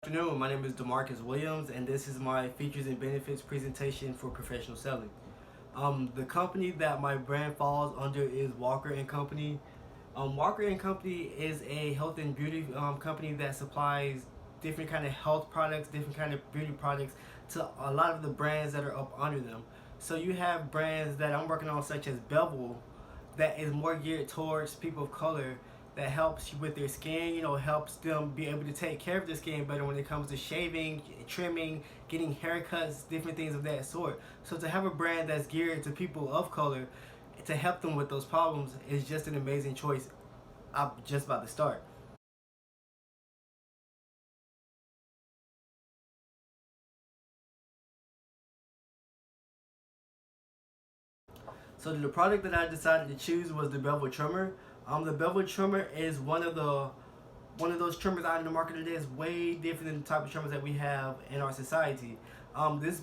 Good afternoon. My name is DeMarcus Williams, and this is my features and benefits presentation for professional selling. The company that my brand falls under is Walker and Company. Walker and Company is a health and beauty company that supplies different kind of health products, different kind of beauty products to a lot of the brands that are up under them. So you have brands that I'm working on, such as BEVEL, that is more geared towards people of color, that helps with their skin, helps them be able to take care of their skin better when it comes to shaving, trimming, getting haircuts, different things of that sort. So to have a brand that's geared to people of color to help them with those problems is just an amazing choice. I'm just about to start. So the product that I decided to choose was the bevel trimmer. The bevel trimmer is one of those trimmers out in the market that is way different than the type of trimmers that we have in our society. This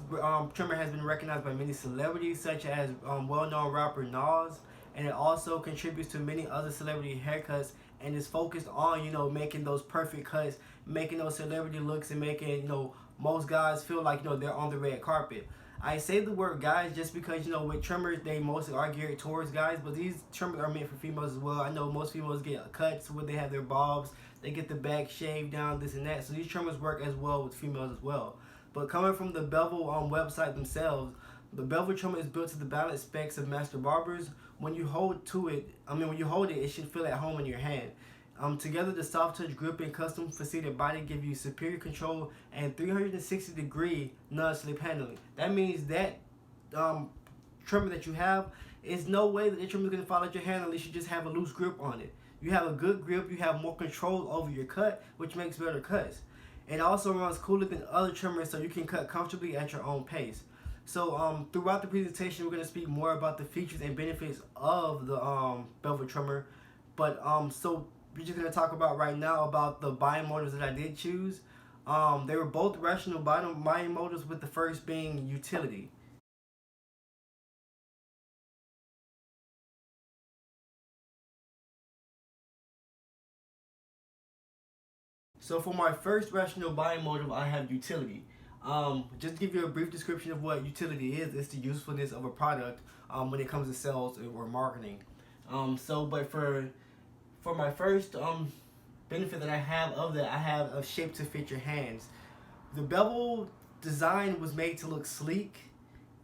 trimmer has been recognized by many celebrities, such as well-known rapper Nas, and it also contributes to many other celebrity haircuts, and is focused on making those perfect cuts, making those celebrity looks, and making most guys feel like they're on the red carpet. I say the word guys just because with trimmers they mostly are geared towards guys, but these trimmers are meant for females as well. I know most females get cuts where they have their bobs, they get the back shaved down, this and that. So these trimmers work as well with females as well. But coming from the Bevel website themselves, the Bevel trimmer is built to the balanced specs of master barbers. When you hold when you hold it, it should feel at home in your hand. Together, the soft touch grip and custom faceted body give you superior control and 360-degree non-slip handling. That means that trimmer that you have is no way that the trimmer is going to fall out your hand unless you just have a loose grip on it. You have a good grip, you have more control over your cut, which makes better cuts. It also runs cooler than other trimmers, so you can cut comfortably at your own pace. So throughout the presentation, we're going to speak more about the features and benefits of the bevel trimmer. But so we're just going to talk about right now about the buying motives that I did choose. They were both rational buying motives, with the first being utility. So for my first rational buying motive, I have utility. Just to give you a brief description of what utility is, it's the usefulness of a product when it comes to sales or marketing. But for my first benefit that I have of that, I have a shape to fit your hands. The bevel design was made to look sleek,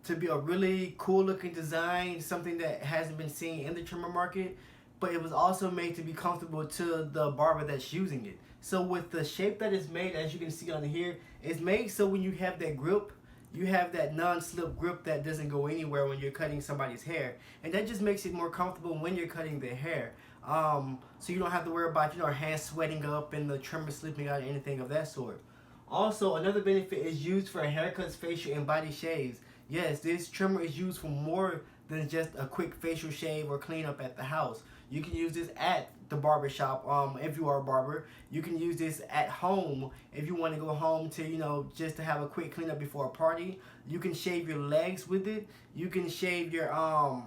to be a really cool looking design, something that hasn't been seen in the trimmer market, but it was also made to be comfortable to the barber that's using it. So with the shape that is made, as you can see on here, it's made so when you have that grip, you have that non-slip grip that doesn't go anywhere when you're cutting somebody's hair, and that just makes it more comfortable when you're cutting their hair. So you don't have to worry about hands sweating up and the trimmer slipping out or anything of that sort. Also, another benefit is used for haircuts, facial, and body shaves. Yes, this trimmer is used for more than just a quick facial shave or cleanup at the house. You can use this at the barber shop if you are a barber. You can use this at home if you want to go home to, just to have a quick cleanup before a party. You can shave your legs with it. You can shave your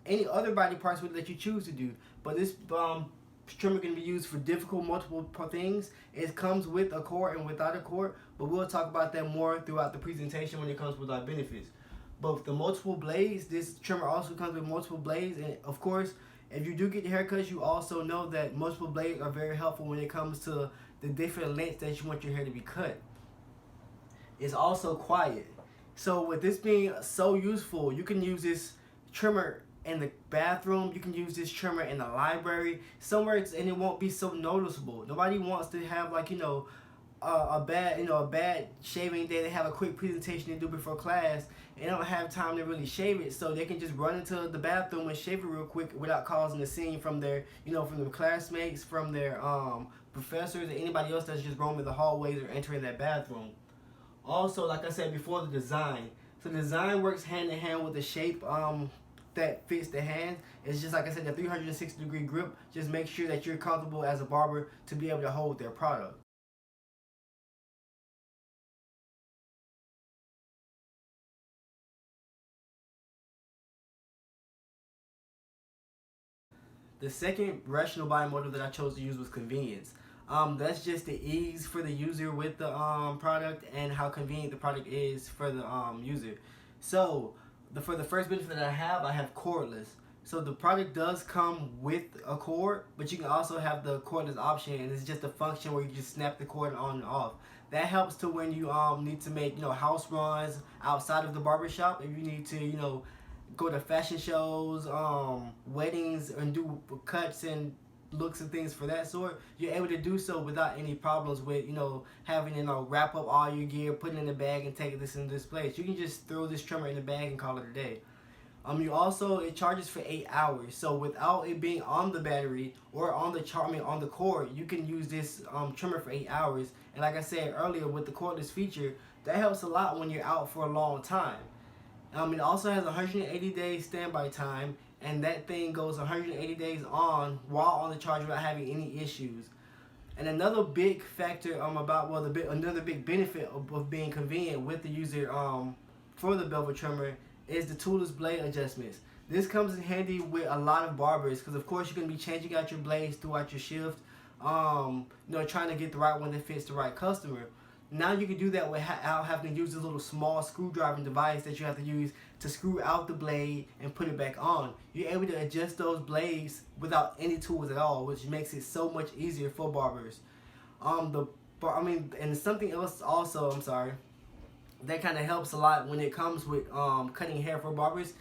any other body parts with it that you choose to do. But this trimmer can be used for difficult multiple things. It comes with a cord and without a cord, but we'll talk about that more throughout the presentation when it comes with our benefits. But with the multiple blades, this trimmer also comes with multiple blades, and of course, if you do get haircuts, you also know that multiple blades are very helpful when it comes to the different lengths that you want your hair to be cut. It's also quiet. So with this being so useful, you can use this trimmer in the bathroom. You can use this trimmer in the library, somewhere, and it won't be so noticeable. Nobody wants to have a bad shaving day. They have a quick presentation to do before class, and they don't have time to really shave it, so they can just run into the bathroom and shave it real quick without causing a scene from their from their classmates, from their professors, or anybody else that's just roaming the hallways or entering that bathroom. Also, like I said before, the design. So the design works hand in hand with the shape that fits the hand. It's just like I said, the 360-degree grip. Just make sure that you're comfortable as a barber to be able to hold their product. The second rational buying motive that I chose to use was convenience. That's just the ease for the user with the product and how convenient the product is for the user. So for the first benefit that I have cordless. So the product does come with a cord, but you can also have the cordless option, and it's just a function where you just snap the cord on and off. That helps to when you need to make house runs outside of the barbershop. If you need to go to fashion shows, weddings, and do cuts and looks and things for that sort, you're able to do so without any problems with having to wrap up all your gear, put it in a bag, and take this in this place. You can just throw this trimmer in the bag and call it a day. You also, it charges for 8 hours, so without it being on the battery or on the on the cord, you can use this trimmer for 8 hours. And like I said earlier, with the cordless feature, that helps a lot when you're out for a long time. It also has 180 days standby time, and that thing goes 180 days on while on the charger without having any issues. And another big factor another big benefit of being convenient with the user for the bevel trimmer is the toolless blade adjustments. This comes in handy with a lot of barbers because of course you're going to be changing out your blades throughout your shift, trying to get the right one that fits the right customer. Now you can do that without having to use this little small screwdriver device that you have to use to screw out the blade and put it back on. You're able to adjust those blades without any tools at all, which makes it so much easier for barbers. And something else also, that kind of helps a lot when it comes with cutting hair for barbers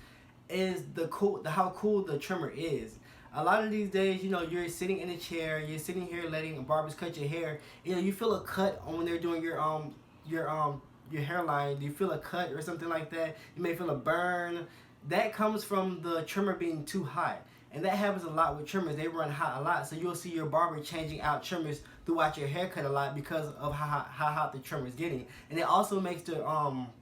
is how cool the trimmer is. A lot of these days, you're sitting in a chair, you're sitting here letting barbers cut your hair. You feel a cut when they're doing your hairline. Do you feel a cut or something like that? You may feel a burn. That comes from the trimmer being too hot. And that happens a lot with trimmers. They run hot a lot, so you'll see your barber changing out trimmers throughout your haircut a lot because of how hot the trimmer is getting. And it also makes the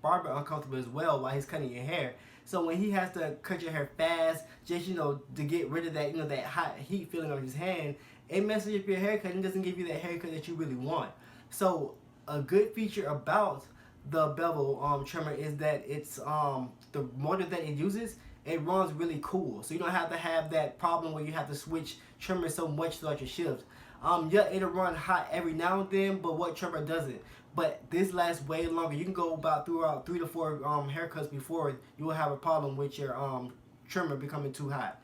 barber uncomfortable as well while he's cutting your hair. So when he has to cut your hair fast, just to get rid of that that hot heat feeling on his hand, it messes up your haircut and doesn't give you that haircut that you really want. So a good feature about the bevel trimmer is that it's the motor that it uses, it runs really cool, so you don't have to have that problem where you have to switch trimmers so much throughout your shift. Yeah, it'll run hot every now and then, but what trimmer doesn't? But this lasts way longer. You can go about throughout 3 to 4 haircuts before you will have a problem with your trimmer becoming too hot.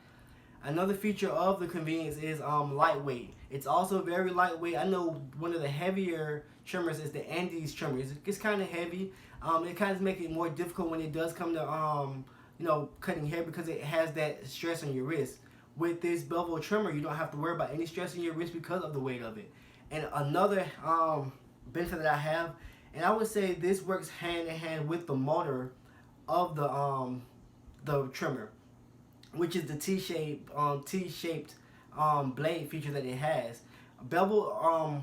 Another feature of the convenience is lightweight. It's also very lightweight. I know one of the heavier trimmers is the Andes trimmer. It's kind of heavy. It kind of makes it more difficult when it does come to cutting hair because it has that stress on your wrist. With this bevel trimmer, you don't have to worry about any stress on your wrist because of the weight of it. And another benefit that I have, and I would say this works hand in hand with the motor of the trimmer, which is the T-shaped blade feature that it has. Bevel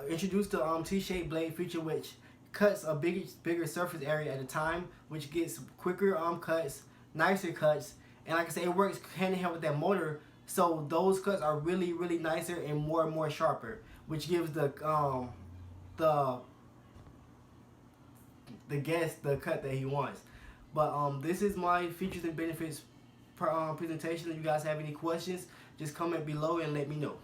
introduced the T-shaped blade feature, which cuts a bigger surface area at a time, which gets quicker cuts, nicer cuts, and like I said, it works hand in hand with that motor. So those cuts are really, really nicer and more sharper, which gives the guest the cut that he wants. But this is my features and benefits presentation. If you guys have any questions, just comment below and let me know.